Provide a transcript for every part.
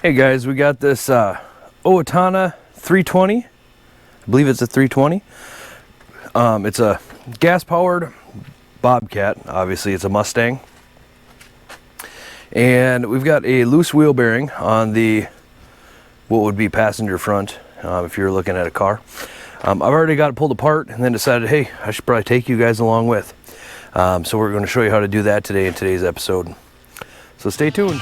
Hey guys, we got this Owatonna 320. I believe it's a 320. It's a gas-powered Bobcat. Obviously, it's a Mustang. And we've got a loose wheel bearing on the what would be passenger front if you're looking at a car. I've already got it pulled apart and then decided, hey, I should probably take you guys along with. So we're going to show you how to do that today in today's episode. So stay tuned.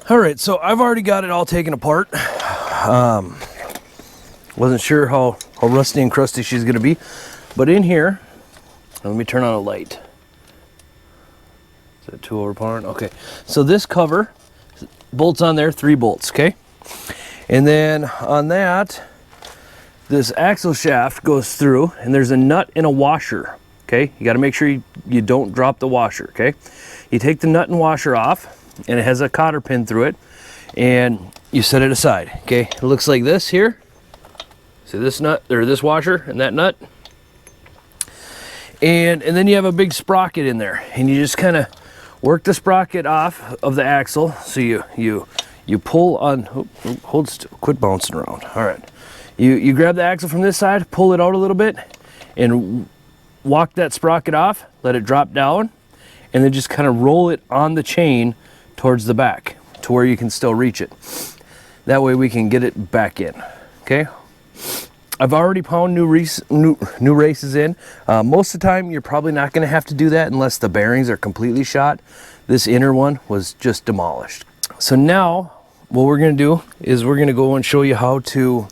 All right, so I've already got it all taken apart. Wasn't sure how rusty and crusty she's gonna be, but in here, let me turn on a light. Is that too overpowering? Okay, so this cover, bolts on there, 3 bolts, okay? And then on that, this axle shaft goes through, and there's a nut and a washer, okay? You gotta make sure you don't drop the washer, okay? You take the nut and washer off, and it has a cotter pin through it, and you set it aside. Okay, it looks like this here. See this nut, or this washer and that nut, and then you have a big sprocket in there, and you just kind of work the sprocket off of the axle. So you pull on. Hold still. Quit bouncing around. All right, you grab the axle from this side, pull it out a little bit, and walk that sprocket off. Let it drop down, and then just kind of roll it on the chain towards the back to where you can still reach it. That way we can get it back in. Okay, I've already pounded new races in. Most of the time you're probably not going to have to do that unless the bearings are completely shot. This inner one was just demolished. So now what we're going to do is we're going to go and show you how to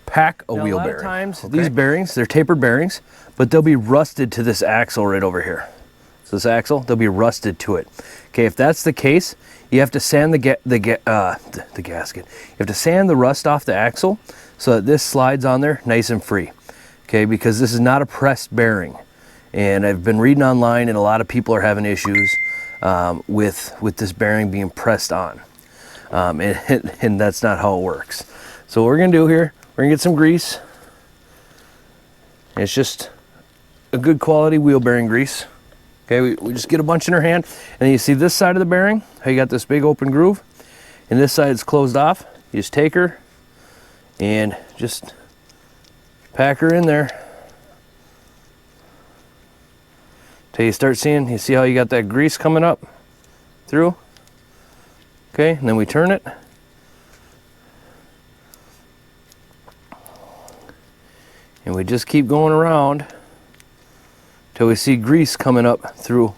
pack a wheel bearing. A lot of times these bearings, they're tapered bearings, but they'll be rusted to this axle right over here. So this axle, they'll be rusted to it. Okay, if that's the case, you have to sand the gasket. You have to sand the rust off the axle so that this slides on there nice and free. Okay, because this is not a pressed bearing. And I've been reading online, and a lot of people are having issues with this bearing being pressed on. And that's not how it works. So what we're gonna do here, we're gonna get some grease. It's just a good quality wheel bearing grease. Okay, we just get a bunch in our hand, and then you see this side of the bearing, how you got this big open groove, and this side is closed off. You just take her and just pack her in there till you start seeing, you see how you got that grease coming up through? Okay, and then we turn it. And we just keep going around till we see grease coming up through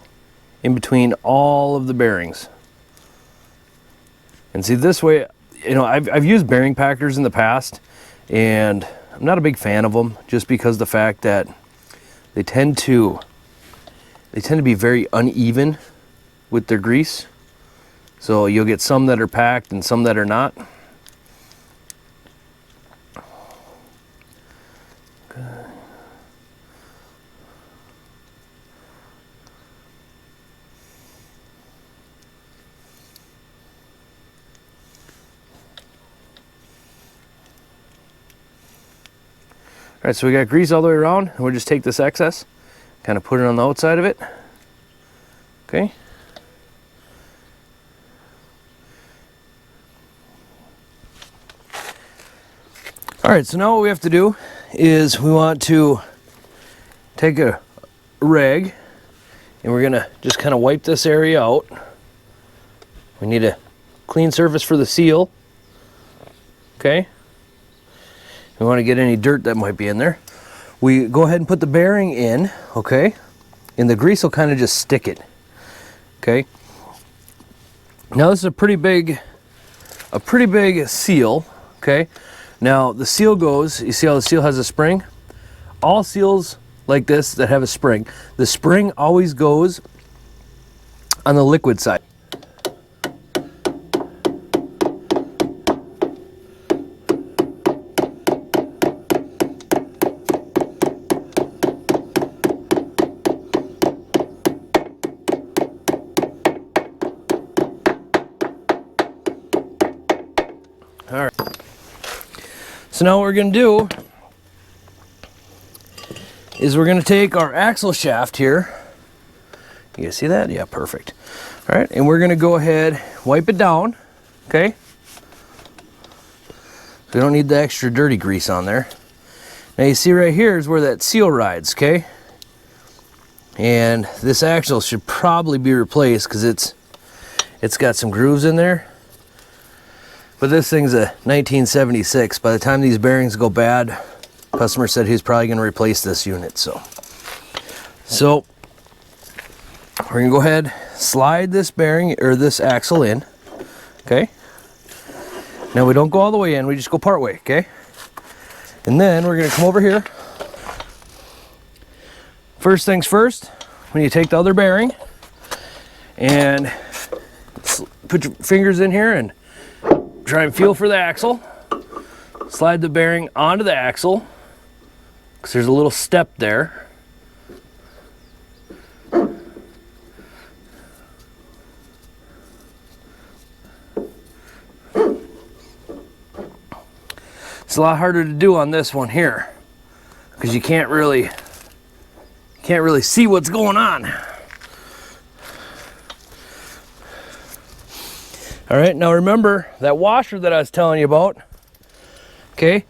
in between all of the bearings. And see, this way, you know, I've used bearing packers in the past, and I'm not a big fan of them just because of the fact that they tend to be very uneven with their grease. So you'll get some that are packed and some that are not. All right, so we got grease all the way around, and we'll just take this excess, kind of put it on the outside of it. Okay. All right, so now what we have to do is we want to take a rag, and we're gonna just kind of wipe this area out. We need a clean surface for the seal. Okay. We want to get any dirt that might be in there. We go ahead and put the bearing in, okay? And the grease will kind of just stick it, okay? Now this is a pretty big seal, okay? Now the seal goes, you see how the seal has a spring? All seals like this that have a spring, the spring always goes on the liquid side. All right. So now what we're going to do is we're going to take our axle shaft here. You guys see that? Yeah, perfect. All right, and we're going to go ahead, wipe it down, okay? We don't need the extra dirty grease on there. Now you see right here is where that seal rides, okay? And this axle should probably be replaced because it's got some grooves in there. But this thing's a 1976. By the time these bearings go bad, customer said he's probably going to replace this unit. So we're going to go ahead, slide this bearing or this axle in, okay? Now we don't go all the way in, we just go part way, okay? And then we're going to come over here. First things first, when you take the other bearing and put your fingers in here and try and feel for the axle. Slide the bearing onto the axle because there's a little step there. It's a lot harder to do on this one here because you can't really see what's going on. All right, now remember that washer that I was telling you about, okay?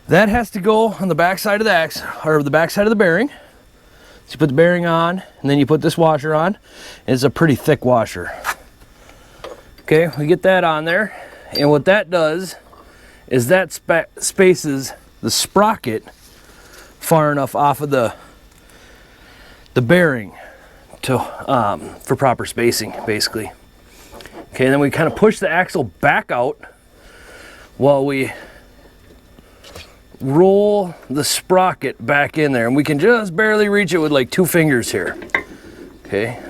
That has to go on the back side of the axle, or the back side of the bearing. So you put the bearing on, and then you put this washer on. It's a pretty thick washer. Okay, we get that on there, and what that does is that spaces the sprocket far enough off of the bearing to for proper spacing, basically. Okay, then we kind of push the axle back out while we roll the sprocket back in there, and we can just barely reach it with like 2 fingers here. Okay.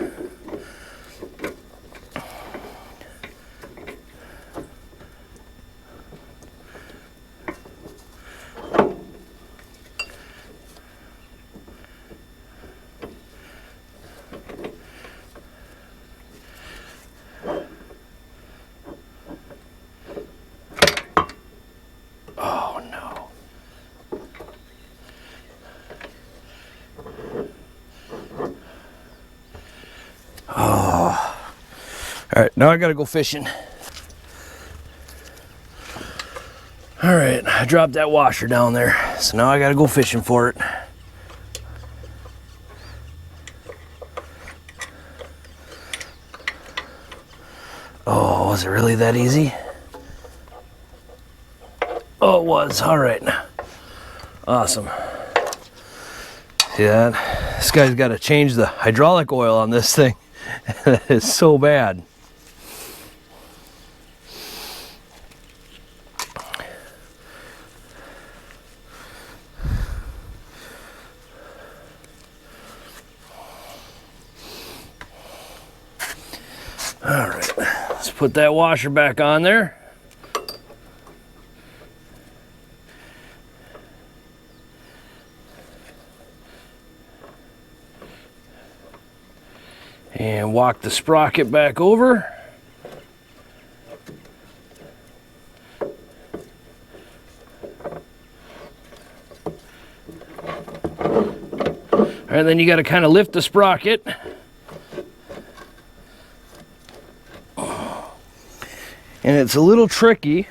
All right, now I gotta go fishing. All right, I dropped that washer down there, so now I gotta go fishing for it. Oh, was it really that easy? Oh, it was. All right. Awesome. See that? This guy's got to change the hydraulic oil on this thing. It's so bad. All right, let's put that washer back on there. And walk the sprocket back over. And then you got to kind of lift the sprocket. And it's a little tricky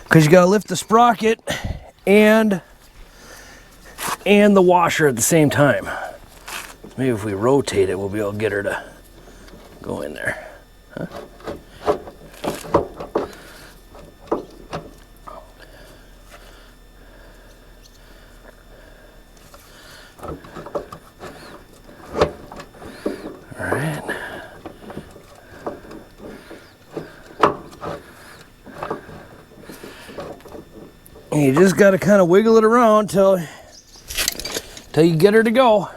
because you got to lift the sprocket and the washer at the same time. Maybe if we rotate it, we'll be able to get her to go in there. Huh? All right. And you just got to kind of wiggle it around till you get her to go.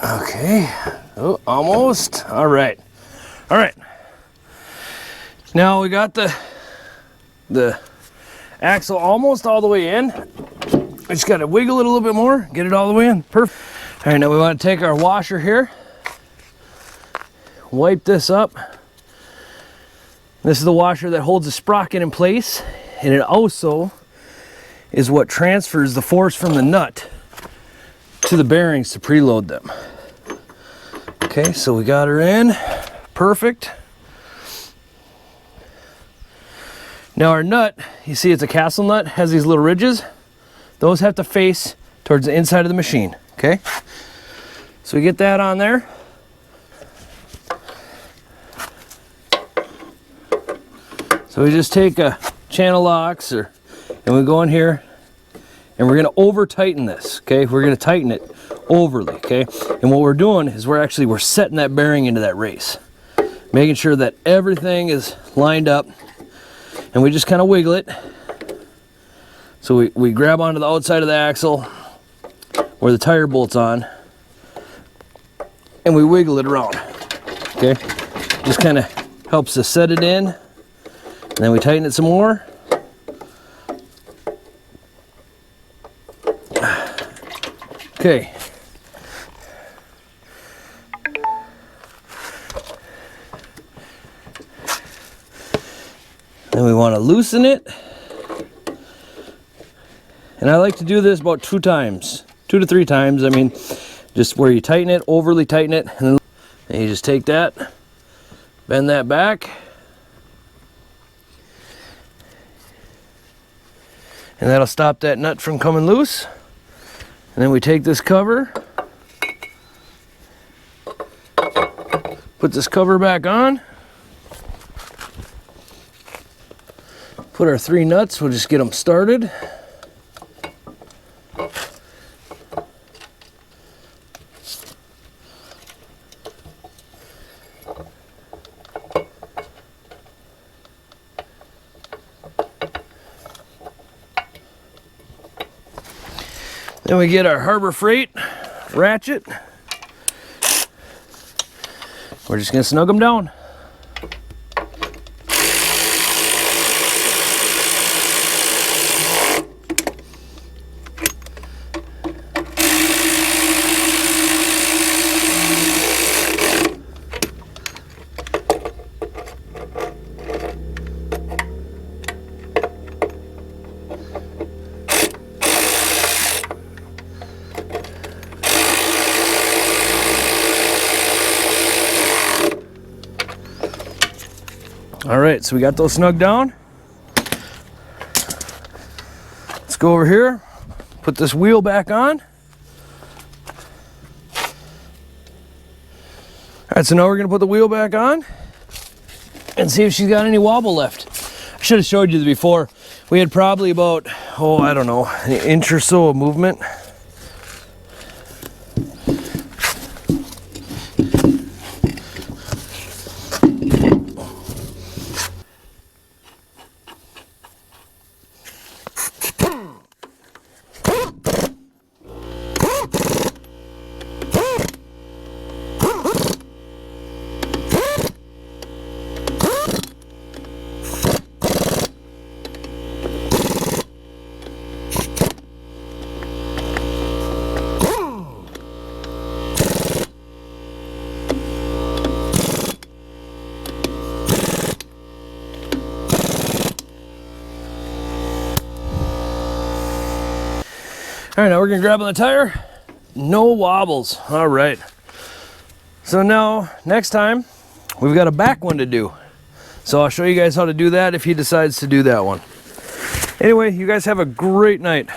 Okay, oh, almost. All right. Now we got the the axle almost all the way in. I just gotta wiggle it a little bit more, get it all the way in. Perfect. All right, now we want to take our washer here, wipe this up. This is the washer that holds the sprocket in place, and it also is what transfers the force from the nut to the bearings to preload them. Okay, so we got her in, perfect. Now our nut, you see it's a castle nut, has these little ridges. Those have to face towards the inside of the machine, okay? So we get that on there. So we just take a channel locks and we go in here and we're gonna over tighten this, okay? We're gonna tighten it overly, okay? And what we're doing is we're setting that bearing into that race, making sure that everything is lined up, and we just kind of wiggle it. So we grab onto the outside of the axle where the tire bolt's on, and we wiggle it around, okay? Just kind of helps to set it in, and then we tighten it some more. Okay. Then we want to loosen it. And I like to do this about 2 to 3 times. I mean, just where you tighten it, overly tighten it, and then you just take that, bend that back, and that'll stop that nut from coming loose. And then we take this cover, put this cover back on, put our 3 nuts, we'll just get them started. Then we get our Harbor Freight ratchet. We're just gonna snug them down. All right, so we got those snug down. Let's go over here, put this wheel back on. All right, so now we're gonna put the wheel back on and see if she's got any wobble left. I should have showed you this before. We had probably about, I don't know, an inch or so of movement. All right, now we're gonna grab on the tire. No wobbles. All right. So now, next time, we've got a back one to do. So I'll show you guys how to do that if he decides to do that one. Anyway, you guys have a great night.